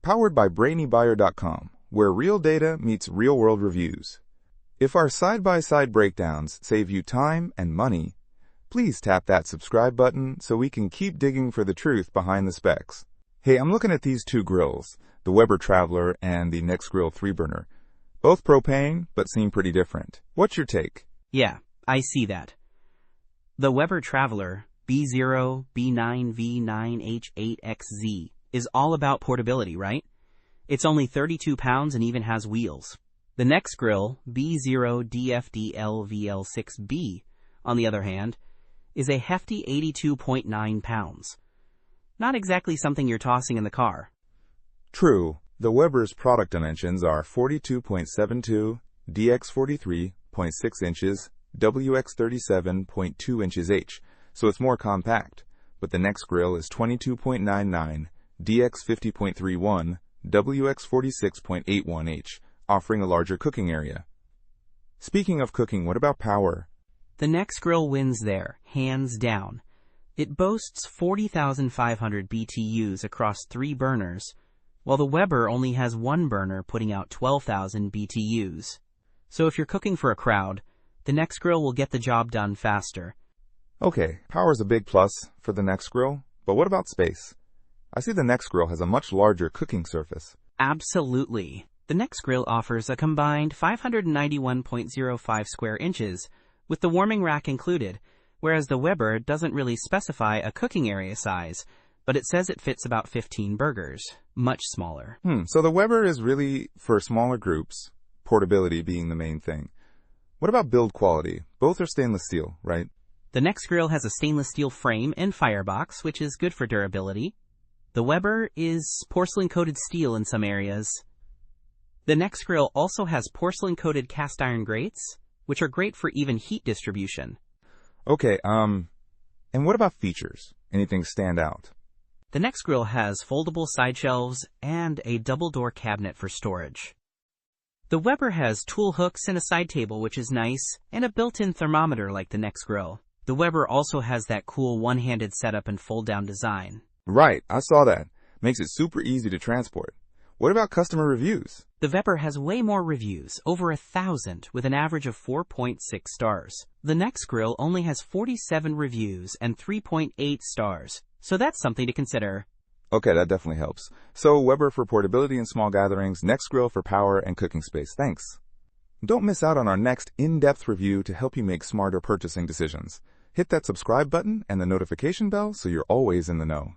powered by BrainyBuyer.com, where real data meets real-world reviews. If our side-by-side breakdowns save you time and money, please tap that subscribe button so we can keep digging for the truth behind the specs. Hey, I'm looking at these two grills, the Weber Traveler and the Nexgrill 3-burner. Both propane, but seem pretty different. What's your take? Yeah, I see that. The Weber Traveler B0 B9V9H8XZ is all about portability, right? It's only 32 pounds and even has wheels. The Nexgrill B0 DFDLVL6B, on the other hand, is a hefty 82.9 pounds. Not exactly something you're tossing in the car. True. The Weber's product dimensions are 42.72, DX43.6 inches, WX37.2 inches H, so it's more compact, but the Nexgrill is 22.99, DX50.31, WX46.81 H, offering a larger cooking area. Speaking of cooking, what about power? The Nexgrill wins there, hands down. It boasts 40,500 BTUs across 3 burners, while the Weber only has 1 burner putting out 12,000 BTUs. So if you're cooking for a crowd, the Nexgrill will get the job done faster. Okay, power is a big plus for the Nexgrill, but what about space? I see the Nexgrill has a much larger cooking surface. Absolutely. The Nexgrill offers a combined 591.05 square inches, with the warming rack included, whereas the Weber doesn't really specify a cooking area size, but it says it fits about 15 burgers, much smaller. So the Weber is really for smaller groups, portability being the main thing. What about build quality? Both are stainless steel, right? The Nexgrill has a stainless steel frame and firebox, which is good for durability. The Weber is porcelain-coated steel in some areas. The Nexgrill also has porcelain-coated cast iron grates, which are great for even heat distribution. Okay, and what about features? Anything stand out? The Nexgrill has foldable side shelves and a double-door cabinet for storage. The Weber has tool hooks and a side table, which is nice, and a built-in thermometer like the Nexgrill. The Weber also has that cool one-handed setup and fold-down design. Right, I saw that. Makes it super easy to transport. What about customer reviews? The Weber has way more reviews, over 1,000, with an average of 4.6 stars. The Nexgrill only has 47 reviews and 3.8 stars, so that's something to consider. Okay, that definitely helps. So Weber for portability and small gatherings, Nexgrill for power and cooking space. Thanks. Don't miss out on our next in-depth review to help you make smarter purchasing decisions. Hit that subscribe button and the notification bell so you're always in the know.